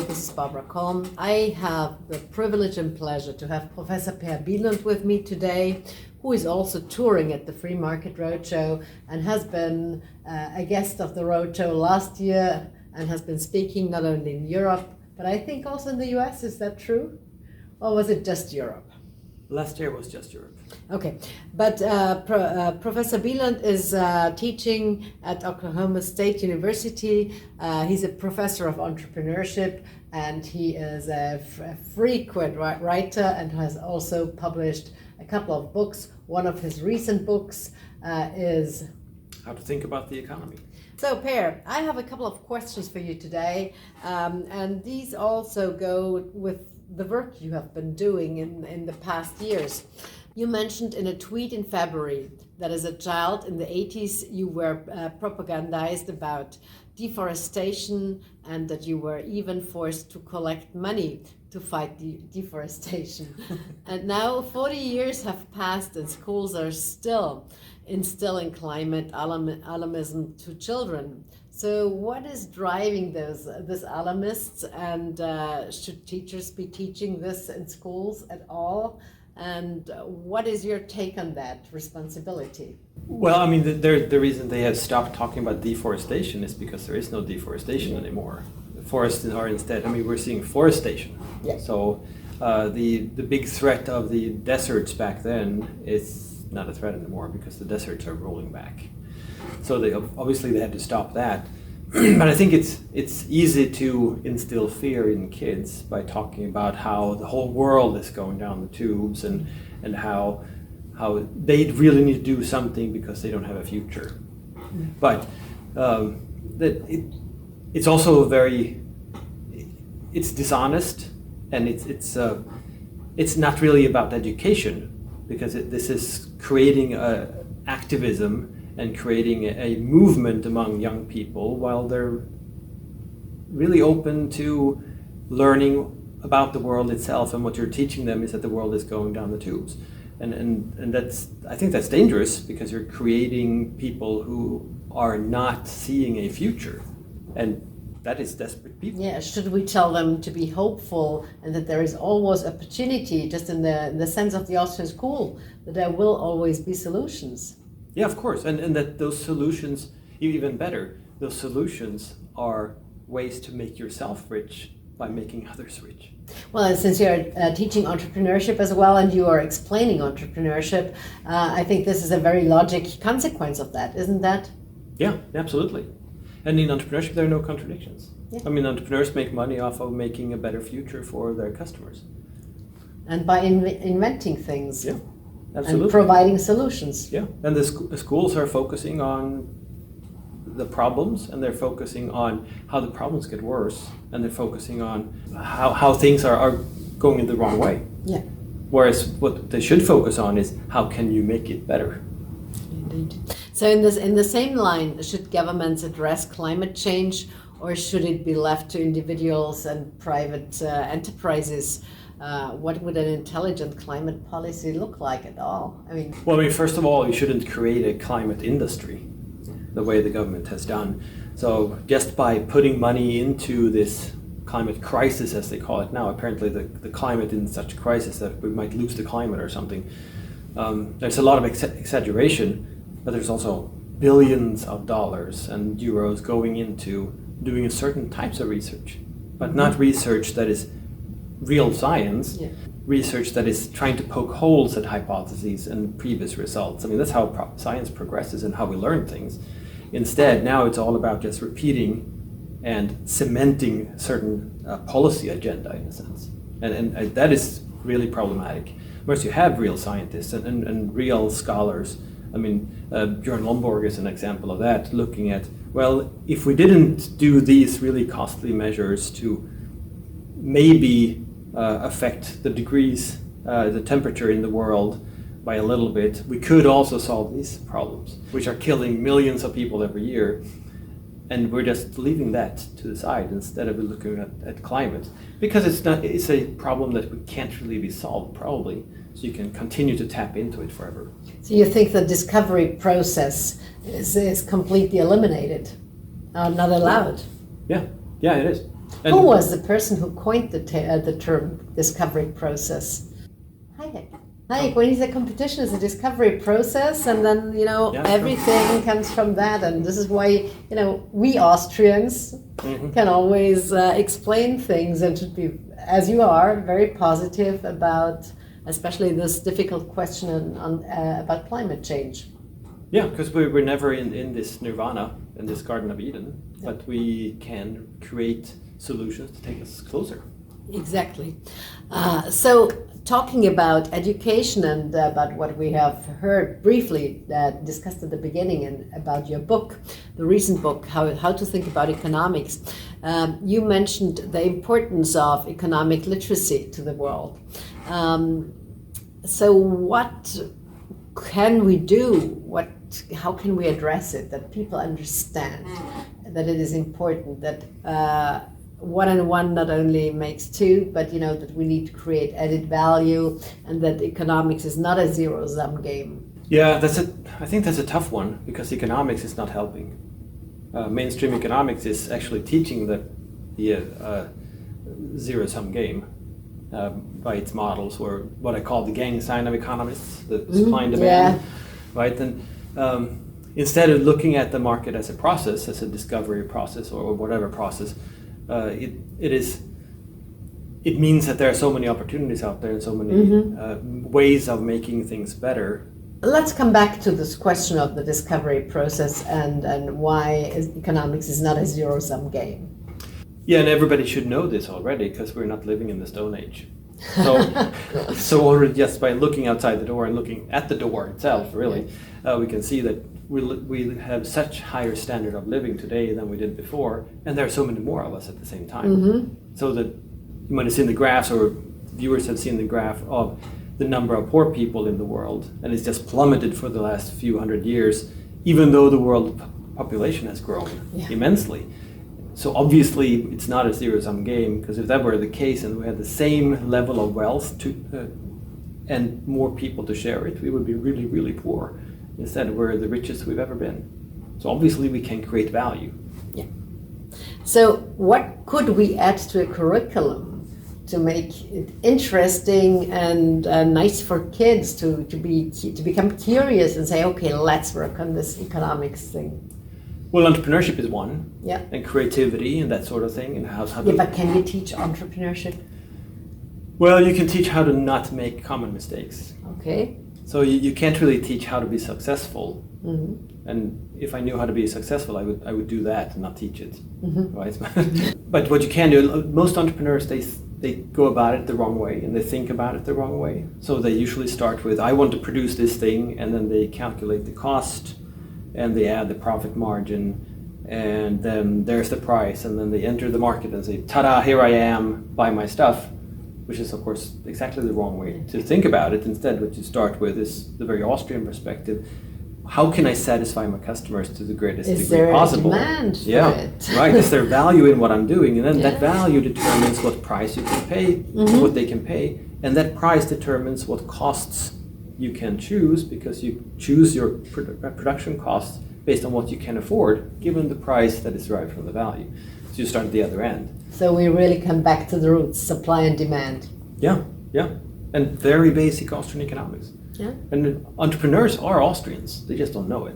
this is Barbara Kolm. I have the privilege and pleasure to have Professor Per Bylund with me today, who is also touring at the Free Market Roadshow and has been a guest of the roadshow last year and has been speaking not only in Europe, but I think also in the US. Is that true? Or was it just Europe? Last year was just Europe. Okay, but Professor Bylund is teaching at Oklahoma State University. He's a professor of entrepreneurship, and he is a frequent writer and has also published a couple of books. One of his recent books is How to Think About the Economy. So Per, I have a couple of questions for you today, and these also go with the work you have been doing in the past years. You mentioned in a tweet in February that as a child in the 80s you were propagandized about deforestation and that you were even forced to collect money to fight deforestation. And now 40 years have passed and schools are still instilling climate alarmism to children. So what is driving this alarmists, and should teachers be teaching this in schools at all? And what is your take on that responsibility? Well, I mean, the reason they have stopped talking about deforestation is because there is no deforestation anymore. The forests are instead, I mean, we're seeing forestation. Yeah. So the big threat of the deserts back then is not a threat anymore because the deserts are rolling back. So they had to stop that. But I think it's easy to instill fear in kids by talking about how the whole world is going down the tubes and how they really need to do something because they don't have a future. But it's also it's dishonest, and it's not really about education, because this is creating activism and creating a movement among young people while they're really open to learning about the world itself, and what you're teaching them is that the world is going down the tubes. And I think that's dangerous, because you're creating people who are not seeing a future, and that is desperate people. Yeah, should we tell them to be hopeful and that there is always opportunity, just in the sense of the Austrian School, that there will always be solutions? Yeah, of course, and that those solutions, even better, those solutions are ways to make yourself rich by making others rich. Well, and since you're teaching entrepreneurship as well, and you are explaining entrepreneurship, I think this is a very logic consequence of that, isn't that? Yeah, absolutely. And in entrepreneurship, there are no contradictions. Yeah. I mean, entrepreneurs make money off of making a better future for their customers. And by inventing things. Yeah. Absolutely. And providing solutions. Yeah, and the schools are focusing on the problems, and they're focusing on how the problems get worse, and they're focusing on how things are going in the wrong way. Yeah. Whereas what they should focus on is how can you make it better. Indeed. So in the same line, should governments address climate change, or should it be left to individuals and private enterprises? What would an intelligent climate policy look like at all? Well, first of all, you shouldn't create a climate industry the way the government has done. So just by putting money into this climate crisis, as they call it now, apparently the climate is in such a crisis that we might lose the climate or something. There's a lot of exaggeration, but there's also billions of dollars and euros going into doing certain types of research, but not research that is real science, yeah. Research that is trying to poke holes at hypotheses and previous results. I mean, that's how science progresses and how we learn things. Instead, now it's all about just repeating and cementing certain policy agenda, in a sense. And that is really problematic. Whereas you have real scientists and real scholars. I mean, Björn Lomborg is an example of that, looking at, well, if we didn't do these really costly measures to maybe affect the degrees, the temperature in the world by a little bit, we could also solve these problems, which are killing millions of people every year. And we're just leaving that to the side instead of looking at climate, because it's a problem that we can't really be solved, probably. So you can continue to tap into it forever. So you think the discovery process is completely eliminated, not allowed? Yeah, it is. Who was the person who coined the term discovery process? Hayek. Hayek, when he said competition is a discovery process, and then, everything comes from that. And this is why, we Austrians can always explain things and should be, as you are, very positive about especially this difficult question about climate change. Yeah, because we're never in this nirvana, in this Garden of Eden, but we can create solutions to take us closer. Exactly. So talking about education and about what we have heard briefly discussed at the beginning and about your book, the recent book, How to Think About Economics, you mentioned the importance of economic literacy to the world. So what can we do? How can we address it, that people understand that it is important, that one and one not only makes two, but that we need to create added value, and that economics is not a zero-sum game? Yeah, I think that's a tough one, because economics is not helping. Mainstream economics is actually teaching the zero-sum game by its models, or what I call the gang sign of economists, the supply and demand, right? And instead of looking at the market as a process, as a discovery process or whatever process, it means that there are so many opportunities out there and so many ways of making things better. Let's come back to this question of the discovery process and why economics is not a zero-sum game. Yeah, and everybody should know this already, because we're not living in the Stone Age. So already just by looking outside the door and looking at the door itself, really, we can see that we have such higher standard of living today than we did before, and there are so many more of us at the same time. So that you might have seen the graphs, or viewers have seen the graph of the number of poor people in the world, and it's just plummeted for the last few hundred years, even though the world population has grown immensely. So obviously it's not a zero-sum game, because if that were the case and we had the same level of wealth and more people to share it, we would be really, really poor. Instead, we're the richest we've ever been. So obviously we can create value. Yeah. So what could we add to a curriculum to make it interesting and nice for kids to become curious and say, okay, let's work on this economics thing? Well, entrepreneurship is one, yeah, and creativity and that sort of thing, and how but can you teach entrepreneurship? Well, you can teach how to not make common mistakes. Okay. So you can't really teach how to be successful. And if I knew how to be successful, I would do that and not teach it, right? But what you can do, most entrepreneurs, they go about it the wrong way, and they think about it the wrong way. So they usually start with, I want to produce this thing, and then they calculate the cost, and they add the profit margin, and then there's the price, and then they enter the market and say, ta-da, here I am, buy my stuff, which is of course exactly the wrong way to think about it. Instead, what you start with is the very Austrian perspective. How can I satisfy my customers to the greatest degree possible? Is there a demand for it? Right. Is there value in what I'm doing? And then that value determines what price you can pay, what they can pay, and that price determines what costs you can choose, because you choose your production costs based on what you can afford, given the price that is derived from the value. So you start at the other end. So we really come back to the roots, supply and demand. Yeah, and very basic Austrian economics. Yeah. And entrepreneurs are Austrians; they just don't know it.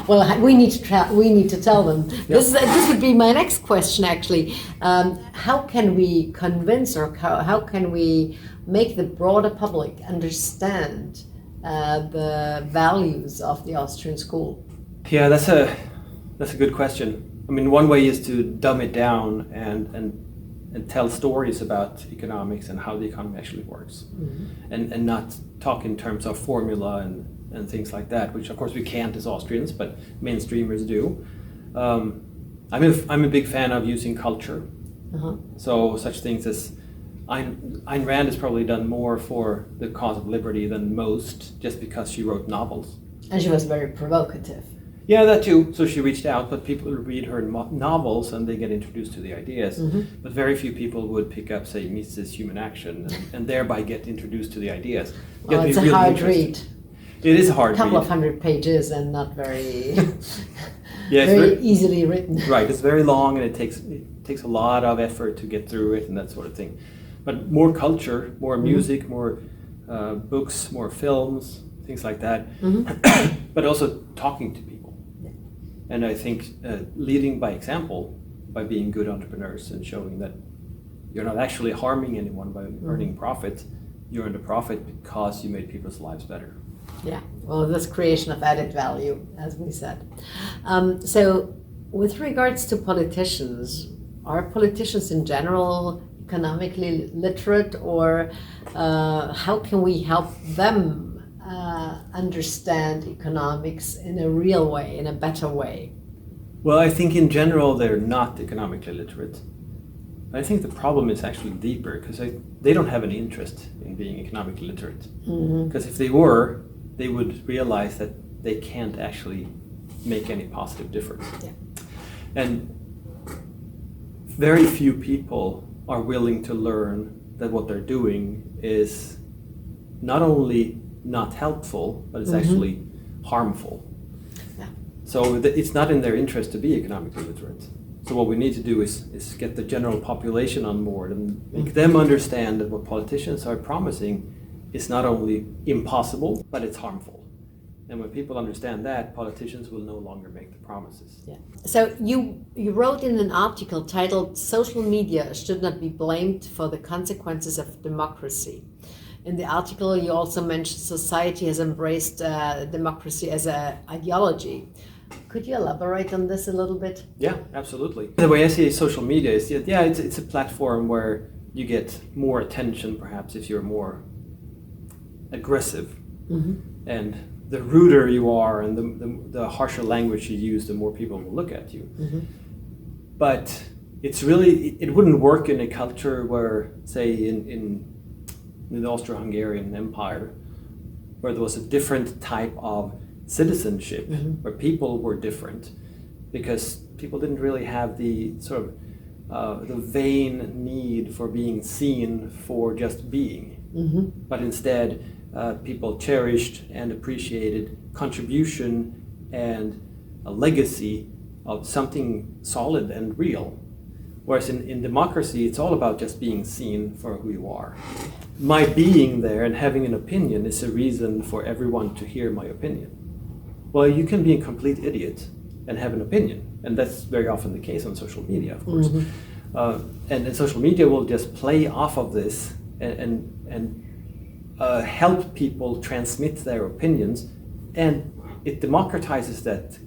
Well, we need to tell them. Yeah. This would be my next question, actually. How can we convince, or how can we make the broader public understand the values of the Austrian school? Yeah, that's a good question. I mean, one way is to dumb it down and tell stories about economics and how the economy actually works, and not talk in terms of formula and things like that, which of course we can't as Austrians, but mainstreamers do. I'm a big fan of using culture. So such things as Ayn Rand has probably done more for the cause of liberty than most, just because she wrote novels. And she was very provocative. Yeah, that too. So she reached out, but people read her novels and they get introduced to the ideas. But very few people would pick up, say, Mises Human Action, and thereby get introduced to the ideas. Well, it's a hard read. It is a hard read. A couple of 100 pages and not very, yeah, very easily written. Right, it's very long, and it takes a lot of effort to get through it and that sort of thing. But more culture, more music, more books, more films, things like that, but also talking to people. Yeah. And I think leading by example, by being good entrepreneurs and showing that you're not actually harming anyone by earning profit, you earned a profit because you made people's lives better. Yeah, well, this creation of added value, as we said. So with regards to politicians, are politicians in general economically literate, or how can we help them understand economics in a real way, in a better way? Well, I think in general they're not economically literate. I think the problem is actually deeper, because they don't have any interest in being economically literate. Because if they were, they would realize that they can't actually make any positive difference. Yeah. And very few people are willing to learn that what they're doing is not only not helpful, but it's actually harmful. Yeah. So it's not in their interest to be economically literate. So what we need to do is get the general population on board and make them understand that what politicians are promising is not only impossible, but it's harmful. And when people understand that, politicians will no longer make the promises. Yeah. So you wrote in an article titled "Social Media Should Not Be Blamed for the Consequences of Democracy." In the article, you also mentioned society has embraced democracy as an ideology. Could you elaborate on this a little bit? Yeah, absolutely. The way I see social media is, it's a platform where you get more attention, perhaps, if you're more aggressive. And the ruder you are and the harsher language you use, the more people will look at you. But it's really, it wouldn't work in a culture where, say, in the Austro-Hungarian Empire, where there was a different type of citizenship, where people were different, because people didn't really have the sort of the vain need for being seen for just being, but instead people cherished and appreciated contribution and a legacy of something solid and real. Whereas in democracy, it's all about just being seen for who you are. My being there and having an opinion is a reason for everyone to hear my opinion. Well, you can be a complete idiot and have an opinion, and that's very often the case on social media, of course. And social media will just play off of this and help people transmit their opinions, and it democratizes that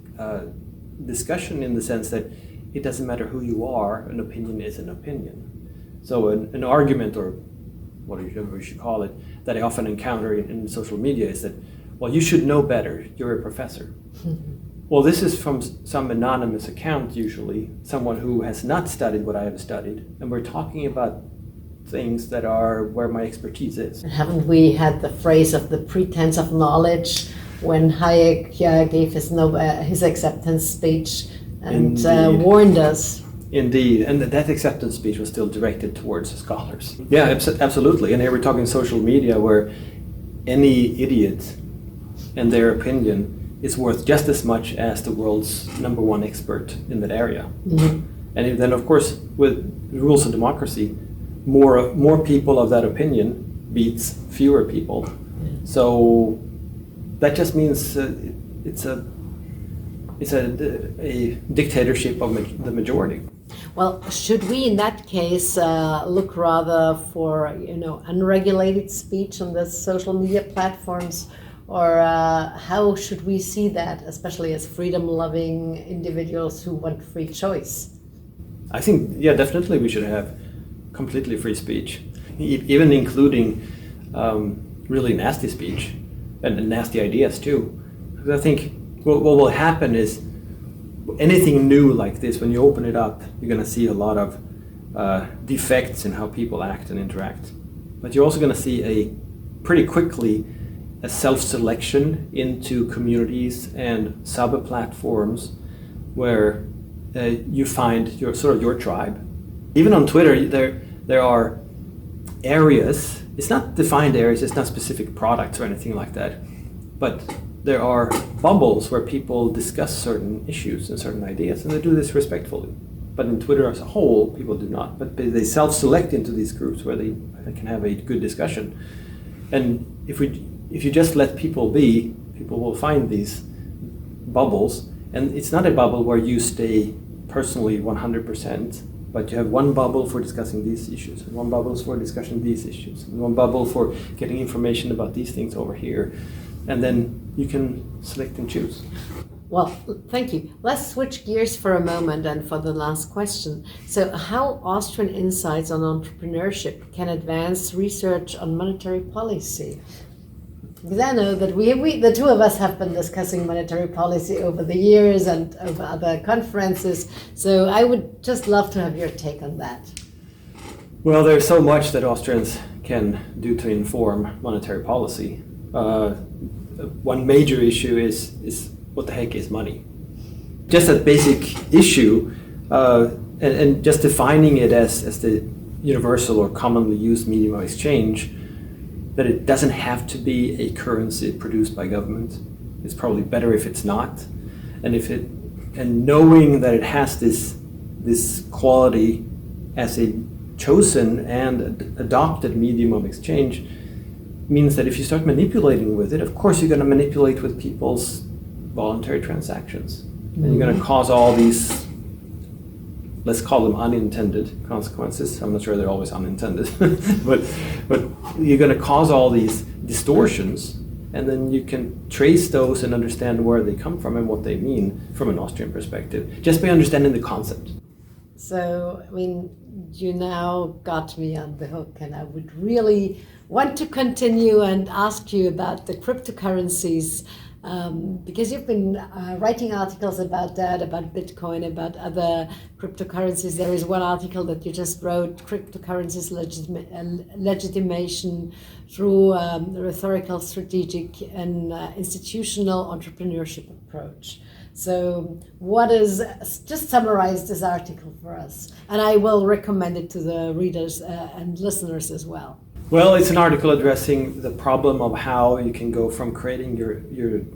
discussion in the sense that it doesn't matter who you are, an opinion is an opinion. So an argument, or whatever you should call it, that I often encounter in social media is that, well, you should know better, you're a professor. Well, this is from some anonymous account, usually, someone who has not studied what I have studied, and we're talking about things that are where my expertise is. Haven't we had the phrase of the pretense of knowledge when Hayek gave his acceptance speech and warned us? Indeed, and that acceptance speech was still directed towards scholars. Yeah, absolutely. And here we're talking social media, where any idiot and their opinion is worth just as much as the world's #1 expert in that area. And then, of course, with the rules of democracy, more people of that opinion beats fewer people. So that just means it's a dictatorship of the majority. Well, should we in that case look rather for unregulated speech on the social media platforms, or how should we see that, especially as freedom-loving individuals who want free choice? I think, definitely we should have completely free speech, even including really nasty speech and nasty ideas too. Because I think what will happen is, anything new like this, when you open it up, you're going to see a lot of defects in how people act and interact. But you're also going to see pretty quickly a self-selection into communities and sub-platforms where you find your tribe. Even on Twitter, there are areas. It's not defined areas. It's not specific products or anything like that. But there are bubbles where people discuss certain issues and certain ideas, and they do this respectfully. But in Twitter as a whole, people do not. But they self-select into these groups where they can have a good discussion. And if you just let people be, people will find these bubbles. And it's not a bubble where you stay personally 100%, but you have one bubble for discussing these issues, and one bubble for discussing these issues, and one bubble for getting information about these things over here. And then you can select and choose. Well, thank you. Let's switch gears for a moment and for the last question. So how Austrian insights on entrepreneurship can advance research on monetary policy? Because I know that we the two of us have been discussing monetary policy over the years and over other conferences. So I would just love to have your take on that. Well, there's so much that Austrians can do to inform monetary policy. One major issue is what the heck is money? Just a basic issue, and just defining it as the universal or commonly used medium of exchange, that it doesn't have to be a currency produced by government. It's probably better if it's not. And knowing that it has this quality as a chosen and adopted medium of exchange means that if you start manipulating with it, of course you're going to manipulate with people's voluntary transactions. And you're going to cause all these, let's call them unintended consequences. I'm not sure they're always unintended, but you're going to cause all these distortions, and then you can trace those and understand where they come from and what they mean from an Austrian perspective, just by understanding the concept. So, I mean, you now got me on the hook, and I would really want to continue and ask you about the cryptocurrencies. Because you've been writing articles about that, about Bitcoin, about other cryptocurrencies. There is one article that you just wrote, Cryptocurrencies Legitimation through Rhetorical, Strategic and Institutional Entrepreneurship Approach. So just summarize this article for us. And I will recommend it to the readers and listeners as well. Well, it's an article addressing the problem of how you can go from creating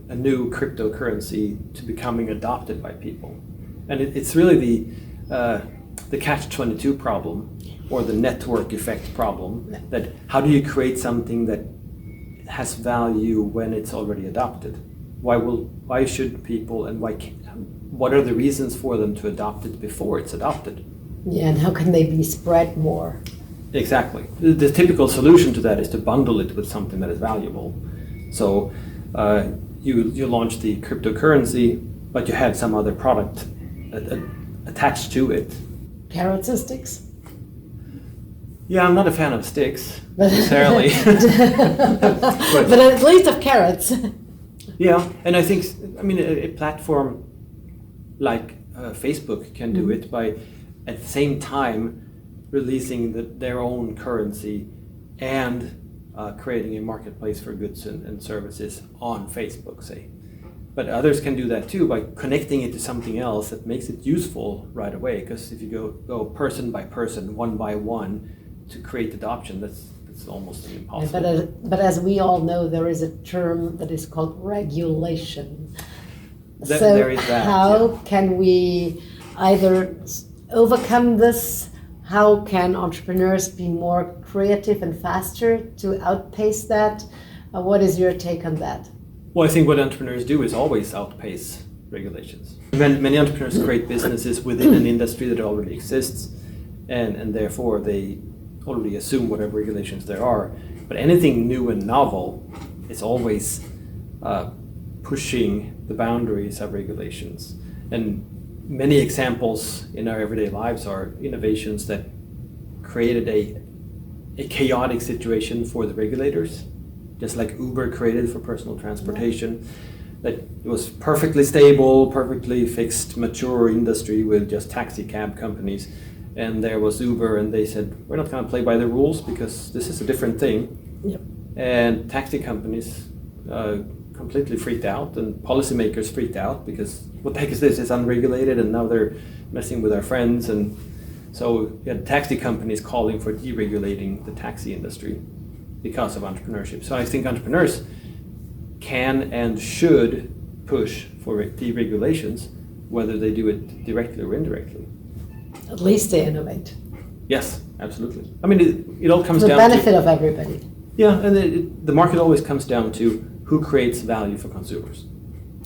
a new cryptocurrency to becoming adopted by people. And it's really the catch-22 problem, or the network effect problem, that how do you create something that has value when it's already adopted? Why should people, and what are the reasons for them to adopt it before it's adopted? Yeah, and how can they be spread more? Exactly. The typical solution to that is to bundle it with something that is valuable. So you launch the cryptocurrency, but you have some other product attached to it. Carrots and sticks? Yeah, I'm not a fan of sticks necessarily. but at least of carrots. Yeah, and I think, a platform like Facebook can do it by, at the same time, releasing their own currency and creating a marketplace for goods and services on Facebook, say. But others can do that too by connecting it to something else that makes it useful right away. Because if you go person by person, one by one, to create adoption, that's almost impossible. But as we all know, there is a term that is called regulation. There is that. How can we either overcome this? How can entrepreneurs be more creative and faster to outpace that? What is your take on that? Well, I think what entrepreneurs do is always outpace regulations. Many entrepreneurs create businesses within an industry that already exists, and therefore they already assume whatever regulations there are. But anything new and novel is always pushing the boundaries of regulations. And many examples in our everyday lives are innovations that created a chaotic situation for the regulators, just like Uber created for personal transportation. That it was perfectly stable, perfectly fixed, mature industry with just taxi cab companies. And there was Uber, and they said, we're not going to play by the rules because this is a different thing. Yep. And taxi companies completely freaked out, and policymakers freaked out because what the heck is this? It's unregulated, and now they're messing with our friends. And so you had taxi companies calling for deregulating the taxi industry because of entrepreneurship. So I think entrepreneurs can and should push for deregulations, whether they do it directly or indirectly. At least they innovate. Yes, absolutely. I mean, it all comes For the down benefit to... of everybody. Yeah, and the market always comes down to who creates value for consumers.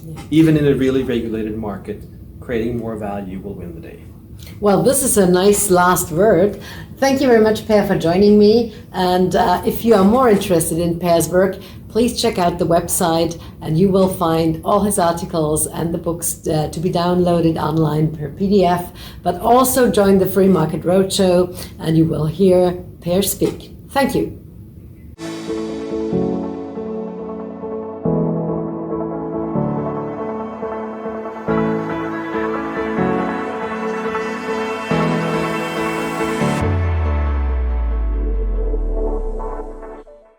Yeah. Even in a really regulated market, creating more value will win the day. Well, this is a nice last word. Thank you very much, Per, for joining me. And if you are more interested in Per's work, please check out the website and you will find all his articles and the books to be downloaded online per PDF. But also join the Free Market Roadshow and you will hear Per speak. Thank you.